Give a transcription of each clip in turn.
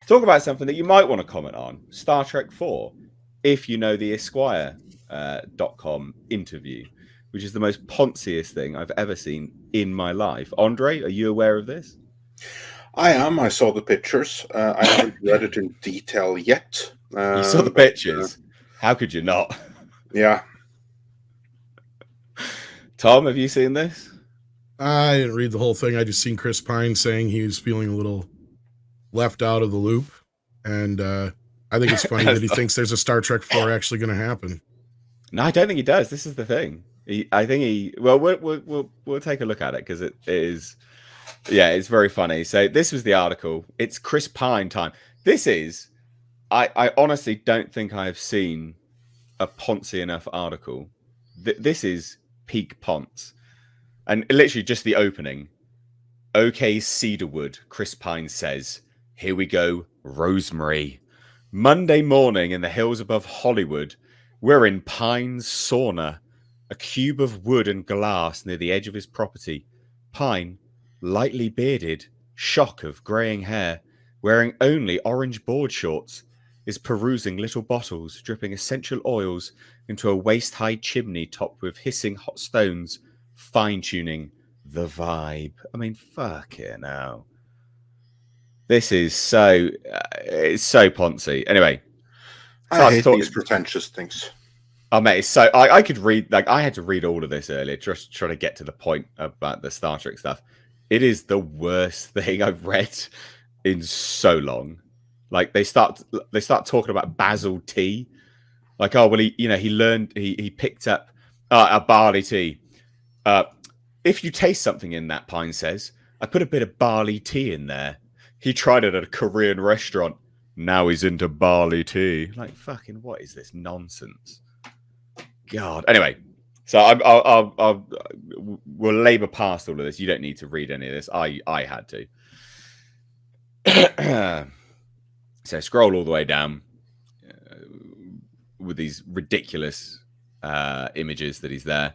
Talk about something that you might want to comment on. Star Trek 4, if you know the Esquire.com interview, which is the most ponciest thing I've ever seen in my life. Andre, are you aware of this? I am. I saw the pictures. I haven't read it in detail yet. You saw the pictures. How could you not? Yeah. Tom, have you seen this? I didn't read the whole thing. I just seen Chris Pine saying he was feeling a little left out of the loop. And I think it's funny that he thinks there's a Star Trek 4 actually going to happen. No, I don't think he does. This is the thing. I think he. Well, we'll take a look at it because it is. Yeah, it's very funny. So this was the article. It's Chris Pine time. This is. I honestly don't think I have seen a poncy enough article. This is peak ponce, and literally just the opening. Okay, Cedarwood. Chris Pine says, "Here we go, Rosemary." Monday morning in the hills above Hollywood, we're in Pine's sauna, a cube of wood and glass near the edge of his property. Pine, lightly bearded, shock of greying hair, wearing only orange board shorts, is perusing little bottles, dripping essential oils into a waist-high chimney topped with hissing hot stones, fine-tuning the vibe. I mean, fuck it now. This is so it's so poncy. Anyway, I hate these pretentious things. Oh mate, it's so I could read, like, I had to read all of this earlier just trying to get to the point about the Star Trek stuff. It is the worst thing I've read in so long. Like they start talking about basil tea. Like, oh well, he picked up a barley tea. If you taste something in that, Pine says, I put a bit of barley tea in there. He tried it at a Korean restaurant. Now he's into barley tea. Like, fucking, what is this nonsense? God. Anyway, so we'll labour past all of this. You don't need to read any of this. I had to. So scroll all the way down with these ridiculous images that he's there.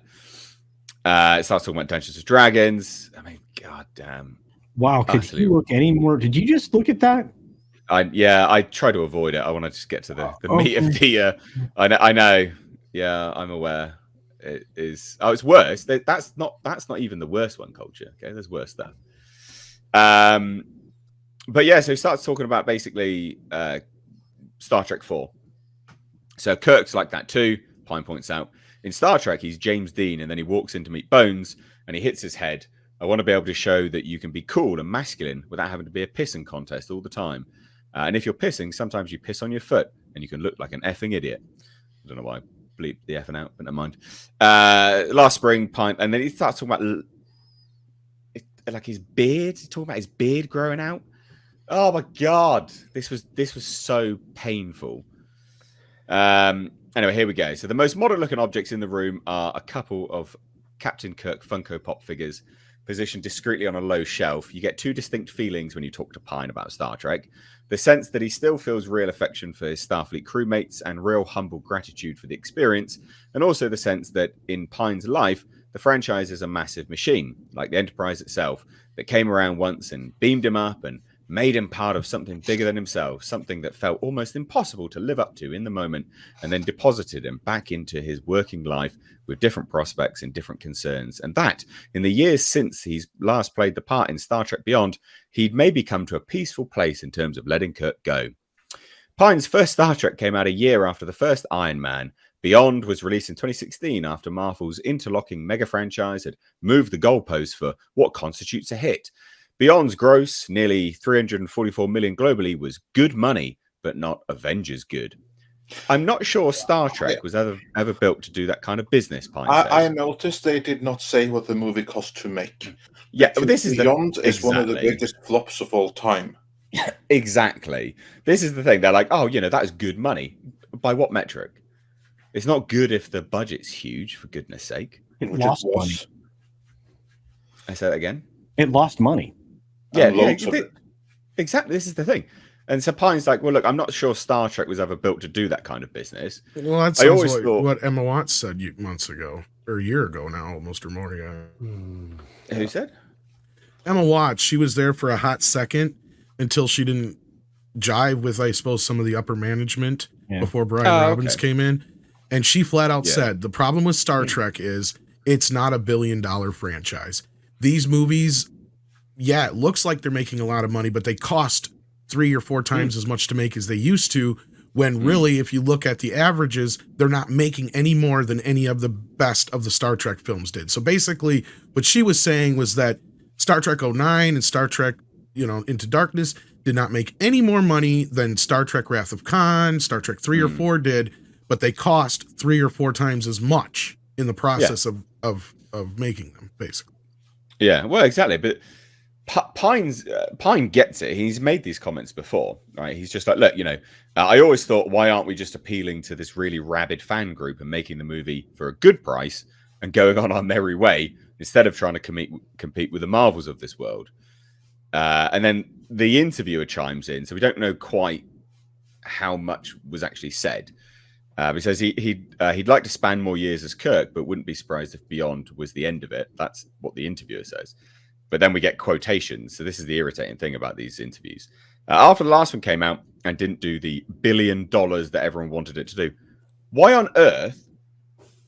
It starts talking about Dungeons and Dragons. I mean, god damn. Wow, could you look any more? Did you just look at that? I try to avoid it. I want to just get to the meat of the. I know. Yeah, I'm aware. It is. Oh, it's worse. That's not even the worst one. Culture. Okay, there's worse stuff. But yeah, so he starts talking about basically Star Trek 4. So Kirk's like that too. Pine points out in Star Trek he's James Dean, and then he walks in to meet Bones, and he hits his head. I want to be able to show that you can be cool and masculine without having to be a pissing contest all the time. And if you're pissing, sometimes you piss on your foot and you can look like an effing idiot. I don't know why I bleep the effing out, but never mind. Last spring, Pine, and then he starts talking about like his beard. He's talking about his beard growing out. Oh my God. This was so painful. Anyway, here we go. So the most modern looking objects in the room are a couple of Captain Kirk Funko Pop figures positioned discreetly on a low shelf. You get two distinct feelings when you talk to Pine about Star Trek. The sense that he still feels real affection for his Starfleet crewmates and real humble gratitude for the experience, and also the sense that in Pine's life, the franchise is a massive machine, like the Enterprise itself, that came around once and beamed him up and made him part of something bigger than himself, something that felt almost impossible to live up to in the moment, and then deposited him back into his working life with different prospects and different concerns. And that, in the years since he's last played the part in Star Trek Beyond, he'd maybe come to a peaceful place in terms of letting Kirk go. Pine's first Star Trek came out a year after the first Iron Man. Beyond was released in 2016 after Marvel's interlocking mega franchise had moved the goalposts for what constitutes a hit. Beyond's gross, nearly 344 million globally, was good money, but not Avengers good. I'm not sure Star Trek was ever built to do that kind of business, Pine says. I noticed they did not say what the movie cost to make. Yeah, but this is Beyond is one of the biggest flops of all time. Exactly. This is the thing. They're like, oh, that is good money. By what metric? It's not good if the budget's huge, for goodness sake. It lost money. I say that again? It lost money. Yeah, exactly. This is the thing. And so Pine's like, well, look, I'm not sure Star Trek was ever built to do that kind of business. Well, that sounds like what Emma Watts said months ago, or a year ago now, almost, or more. Yeah. Who said? Emma Watts. She was there for a hot second until she didn't jive with, I suppose, some of the upper management Yeah. before Brian Robbins came in. And she flat out said, the problem with Star Trek is it's not $1 billion franchise. These movies, yeah, it looks like they're making a lot of money, but they cost 3 or 4 times as much to make as they used to, when really, if you look at the averages, they're not making any more than any of the best of the Star Trek films did. So basically, what she was saying was that Star Trek 09 and Star Trek, Into Darkness did not make any more money than Star Trek Wrath of Khan, Star Trek 3 or 4 did, but they cost 3 or 4 times as much in the process of making them, basically. Yeah, well, exactly. But Pine gets it. He's made these comments before, right? He's just like, look, I always thought, why aren't we just appealing to this really rabid fan group and making the movie for a good price and going on our merry way instead of trying to compete with the Marvels of this world? And then the interviewer chimes in, so we don't know quite how much was actually said. He says he'd like to span more years as Kirk, but wouldn't be surprised if Beyond was the end of it. That's what the interviewer says. But then we get quotations. So this is the irritating thing about these interviews. After the last one came out and didn't do the $1 billion that everyone wanted it to do, why on earth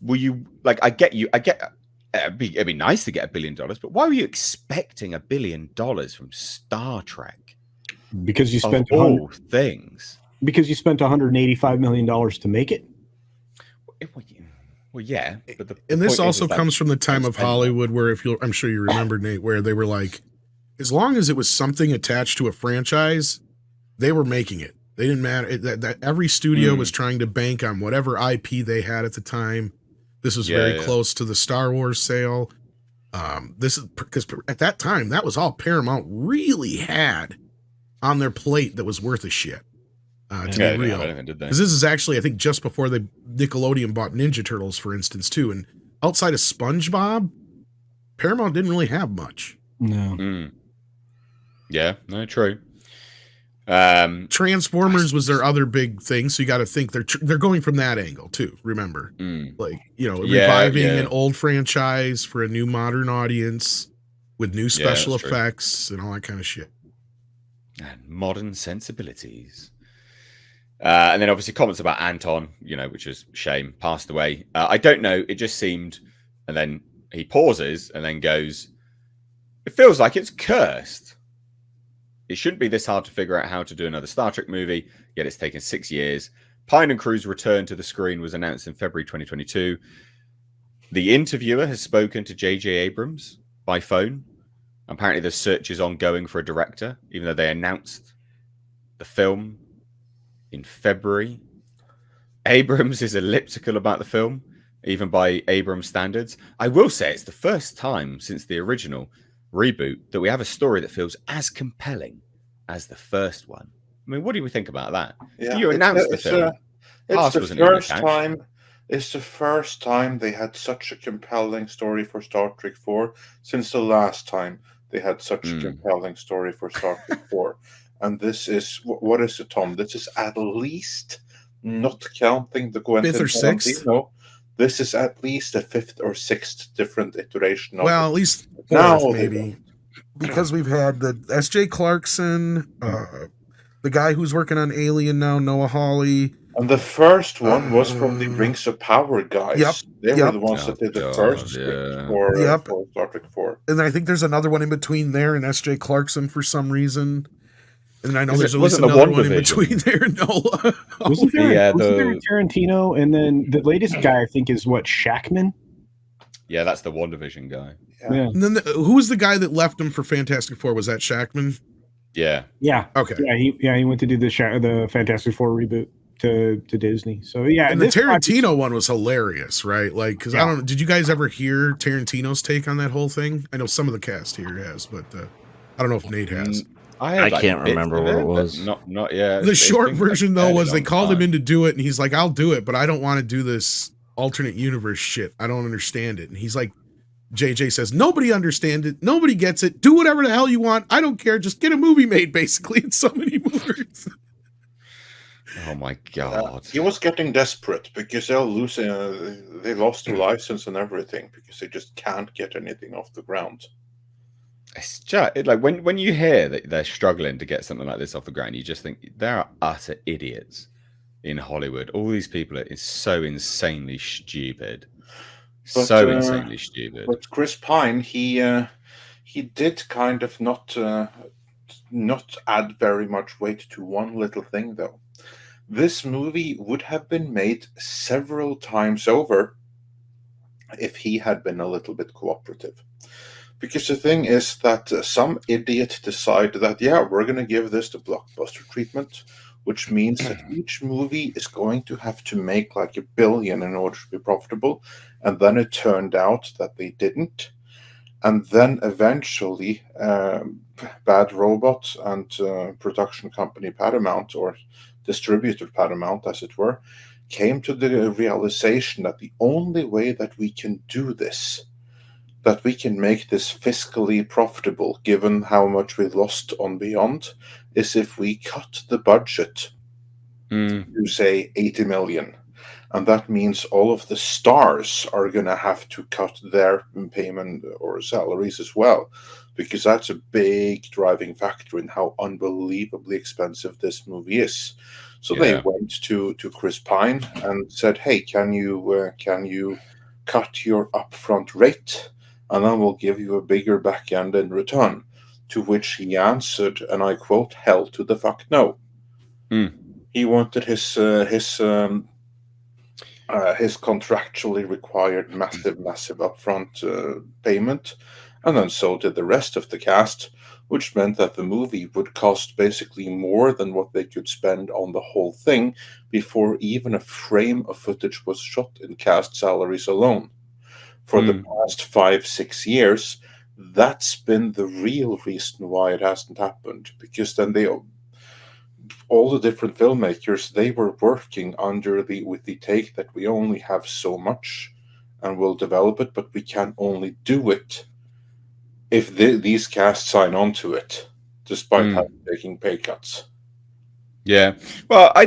were you like? It'd be nice to get $1 billion, but why were you expecting $1 billion from Star Trek? Because you spent all things. Because you spent $185 million to make it. Well, yeah, but and this also comes from the time of Hollywood, where I'm sure you remember, Nate, where they were like, as long as it was something attached to a franchise, they were making it. They didn't matter that every studio was trying to bank on whatever IP they had at the time. This was very close to the Star Wars sale. This is because at that time, that was all Paramount really had on their plate that was worth a shit. To be real, because this is actually, I think, just before Nickelodeon bought Ninja Turtles, for instance, too. And outside of SpongeBob, Paramount didn't really have much. No. Yeah, no, true. Transformers was their other big thing, so you got to think they're going from that angle too. Remember, reviving an old franchise for a new modern audience with new special effects and all that kind of shit, and modern sensibilities. And then obviously comments about Anton, which is shame, passed away. I don't know. It just seemed, and then he pauses and then goes, it feels like it's cursed. It shouldn't be this hard to figure out how to do another Star Trek movie, yet it's taken 6 years. Pine and Crew's return to the screen was announced in February 2022. The interviewer has spoken to J.J. Abrams by phone. Apparently the search is ongoing for a director, even though they announced the film in February. Abrams is elliptical about the film, even by Abrams standards. I will say it's the first time since the original reboot that we have a story that feels as compelling as the first one. I mean, what do we think about that? Yeah, you announced the film. It's the first time they had such a compelling story for Star Trek 4 since the last time they had such a compelling story for Star Trek 4. And this is, what is it, Tom? This is at least, not counting the Quentin fifth or sixth. This is at least a 5th or 6th different iteration of at least 4th, maybe. Because we've had the S.J. Clarkson, the guy who's working on Alien now, Noah Hawley. And the first one was from the Rings of Power guys. Yep. They were the ones that did the first script for Star Trek 4. And I think there's another one in between there and S.J. Clarkson for some reason. And I know there's at least another one in between there and Nola. Wasn't there Tarantino? And then the latest guy, I think, is Shackman? Yeah, that's the WandaVision guy. Yeah. And then who was the guy that left him for Fantastic Four? Was that Shackman? Yeah. Yeah. Okay. Yeah, he went to do the Fantastic Four reboot to Disney. So yeah. And the Tarantino one was hilarious, right? Like, because I don't know, did you guys ever hear Tarantino's take on that whole thing? I know some of the cast here has, but I don't know if Nate has. I can't remember what it was. Not yet. The short version, though, was they called him in to do it, and he's like, I'll do it, but I don't want to do this alternate universe shit. I don't understand it. And he's like, JJ says, nobody understands it. Nobody gets it. Do whatever the hell you want. I don't care. Just get a movie made, basically, in so many words. Oh, my God. He was getting desperate because they lost their license and everything because they just can't get anything off the ground. It's just like when you hear that they're struggling to get something like this off the ground, you just think there are utter idiots in Hollywood. All these people are so insanely stupid, so insanely stupid. But Chris Pine, he did kind of not add very much weight to one little thing though. This movie would have been made several times over if he had been a little bit cooperative. Because the thing is that some idiot decided that, yeah, we're going to give this the blockbuster treatment, which means that each movie is going to have to make like $1 billion in order to be profitable. And then it turned out that they didn't. And then eventually, Bad Robot and production company Paramount, or distributor Paramount, as it were, came to the realization that the only way that we can do this, that we can make this fiscally profitable, given how much we lost on Beyond, is if we cut the budget to, say, 80 million. And that means all of the stars are going to have to cut their payment or salaries as well, because that's a big driving factor in how unbelievably expensive this movie is. So they went to Chris Pine and said, "Hey, can you cut your upfront rate, and then we'll give you a bigger back end in return?" To which he answered, and I quote, "Hell to the fuck no." He wanted his contractually required massive upfront payment, and then so did the rest of the cast, which meant that the movie would cost basically more than what they could spend on the whole thing before even a frame of footage was shot in cast salaries alone. For the past 5-6 years, that's been the real reason why it hasn't happened, because then all the different filmmakers, they were working with the take that we only have so much and we'll develop it, but we can only do it if these casts sign on to it, despite taking pay cuts. Yeah, well, I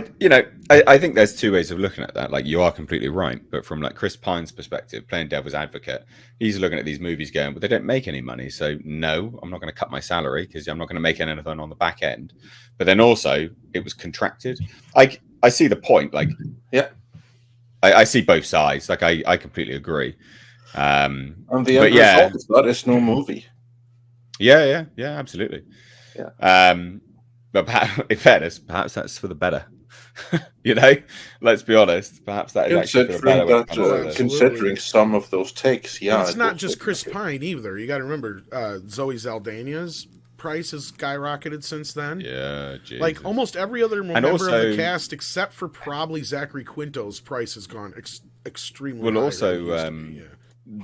think there's two ways of looking at that. Like, you are completely right, but from like Chris Pine's perspective, playing devil's advocate, he's looking at these movies going, "But they don't make any money, so no, I'm not going to cut my salary because I'm not going to make anything on the back end." But then also, it was contracted. I see the point. Like, yeah, I see both sides. Like, I completely agree. And the end result is that it's no movie. Yeah, absolutely. Yeah. But in fairness, perhaps that's for the better. Let's be honest. Perhaps that is actually for the better. Considering some of those takes, yeah. And it's not just Chris Pine either. You got to remember, Zoe Saldana's price has skyrocketed since then. Yeah, Jesus. Like almost every other member of the cast, except for probably Zachary Quinto's price has gone extremely high. Well, also,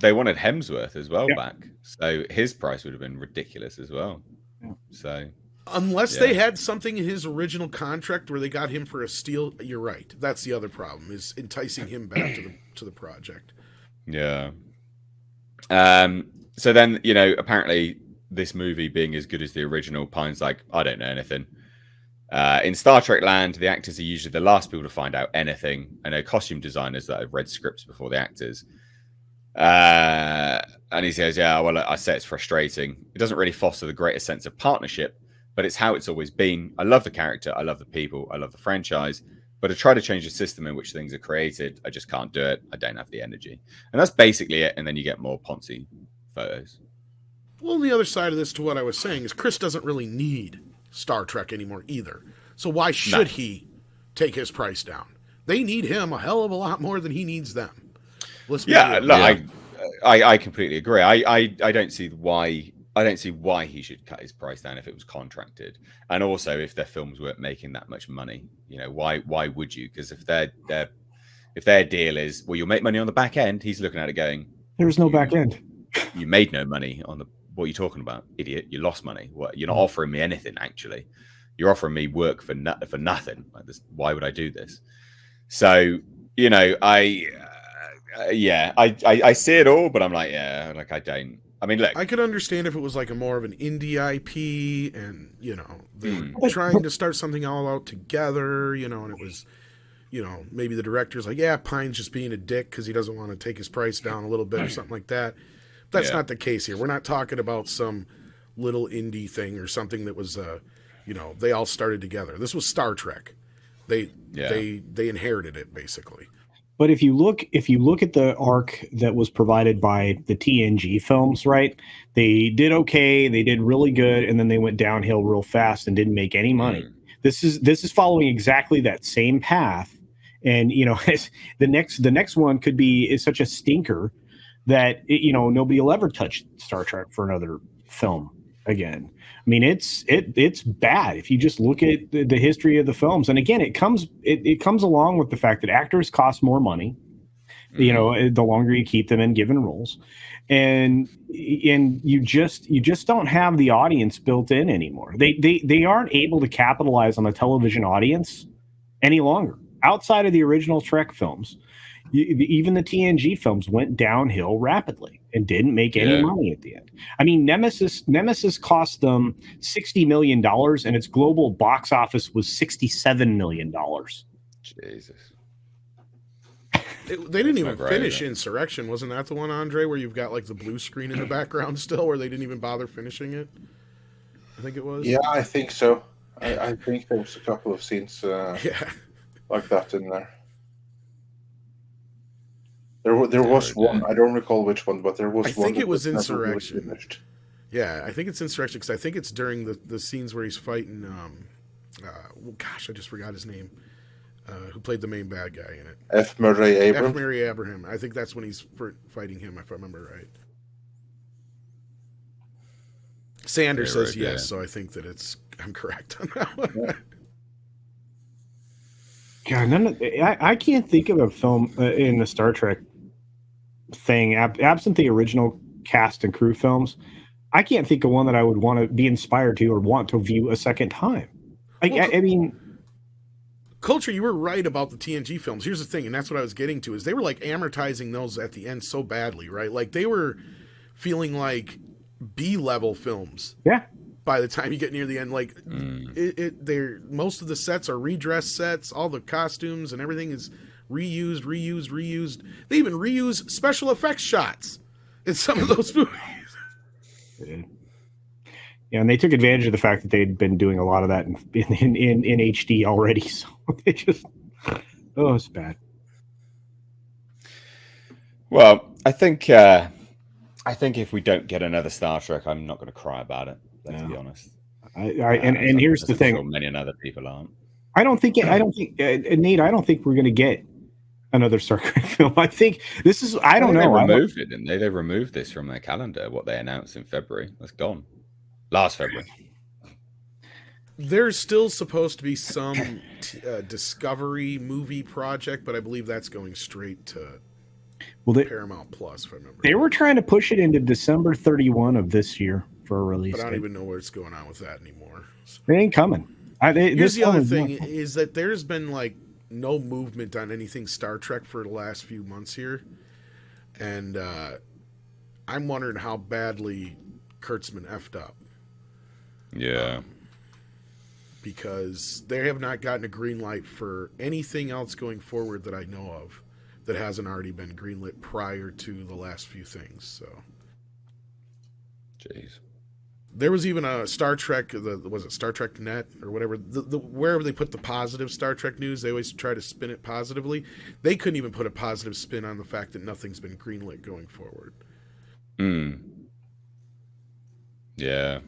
they wanted Hemsworth as well back, so his price would have been ridiculous as well. So, unless they had something in his original contract where they got him for a steal, you're right. That's the other problem, is enticing him back to the project. Yeah. So then, apparently this movie being as good as the original, Pine's like, "I don't know anything." In Star Trek land, the actors are usually the last people to find out anything. I know costume designers that have read scripts before the actors. And he says, "Yeah, well, I say it's frustrating. It doesn't really foster the greatest sense of partnership, but it's how it's always been. I love the character, I love the people, I love the franchise, but to try to change the system in which things are created, I just can't do it. I don't have the energy." And that's basically it. And then you get more Ponzi photos. Well, the other side of this to what I was saying is Chris doesn't really need Star Trek anymore either. So why should he take his price down? They need him a hell of a lot more than he needs them. I completely agree. I don't see why he should cut his price down if it was contracted, and also if their films weren't making that much money. Why would you? Because if their deal is, well, you'll make money on the back end, he's looking at it going, there was no back end. You made no money on the. What are you talking about, idiot? You lost money. What? You're not offering me anything. Actually, you're offering me work for nothing. Like this, why would I do this? So I see it all, but I'm like, I don't. I mean, look, I could understand if it was like a more of an indie IP, and they were trying to start something all out together, and it was, maybe the director's like, yeah, Pine's just being a dick because he doesn't want to take his price down a little bit or something like that. That's not the case here. We're not talking about some little indie thing or something that was, they all started together. This was Star Trek. They inherited it basically. But if you look at the arc that was provided by the TNG films, right? They did okay, they did really good, and then they went downhill real fast and didn't make any money. This is following exactly that same path, and the next one is such a stinker that nobody will ever touch Star Trek for another film again. I mean, it's bad if you just look at the history of the films. And again, it comes along with the fact that actors cost more money, the longer you keep them in given roles, and you just don't have the audience built in anymore. They aren't able to capitalize on the television audience any longer. Outside of the original Trek films, even the TNG films went downhill rapidly and didn't make any money at the end. I mean, Nemesis cost them $60 million, and its global box office was $67 million. Jesus. They didn't even finish Insurrection. Wasn't that the one, Andre, where you've got like the blue screen in the background still, where they didn't even bother finishing it? I think it was. Yeah, I think so. I think there was a couple of scenes like that in there. There was one. I don't recall which one, but there was one. I think it was Insurrection. Yeah, I think it's Insurrection because I think it's during the scenes where he's fighting. I just forgot his name. Who played the main bad guy in it? F. Murray Abraham. F. Murray Abraham. I think that's when he's fighting him, if I remember right. Sanders says yes, so I think that I'm correct on that one. God, I can't think of a film in the Star Trek thing, absent the original cast and crew films. I can't think of one that I would want to be inspired to or want to view a second time. I mean, Culture, you were right about the TNG films. Here's the thing, and that's what I was getting to, is they were like amortizing those at the end so badly, right? Like they were feeling like B-level films. Yeah. By the time you get near the end, like most of the sets are redressed sets, all the costumes and everything is reused. They even reuse special effects shots in some of those movies. Yeah, and they took advantage of the fact that they'd been doing a lot of that in HD already. So they just, it's bad. Well, I think if we don't get another Star Trek, I'm not going to cry about it. Let's be honest. And here's the thing: sure many other people aren't. Nate, I don't think we're going to get another Star Trek film. I think this is. I don't know. They removed it, didn't they? They removed this from their calendar. What they announced in February, that's gone. Last February. There's still supposed to be some Discovery movie project, but I believe that's going straight to Paramount Plus. If I remember, they were trying to push it into December 31 of this year for a release. But I don't even know what's going on with that anymore. So. They ain't coming. Here's the other thing is that there's been like no movement on anything Star Trek for the last few months here, and I'm wondering how badly Kurtzman effed up. Yeah. Because they have not gotten a green light for anything else going forward that I know of that hasn't already been greenlit prior to the last few things. So, jeez. There was even a Star Trek, was it Star Trek Net or whatever, wherever they put the positive Star Trek news, they always try to spin it positively. They couldn't even put a positive spin on the fact that nothing's been greenlit going forward. Yeah.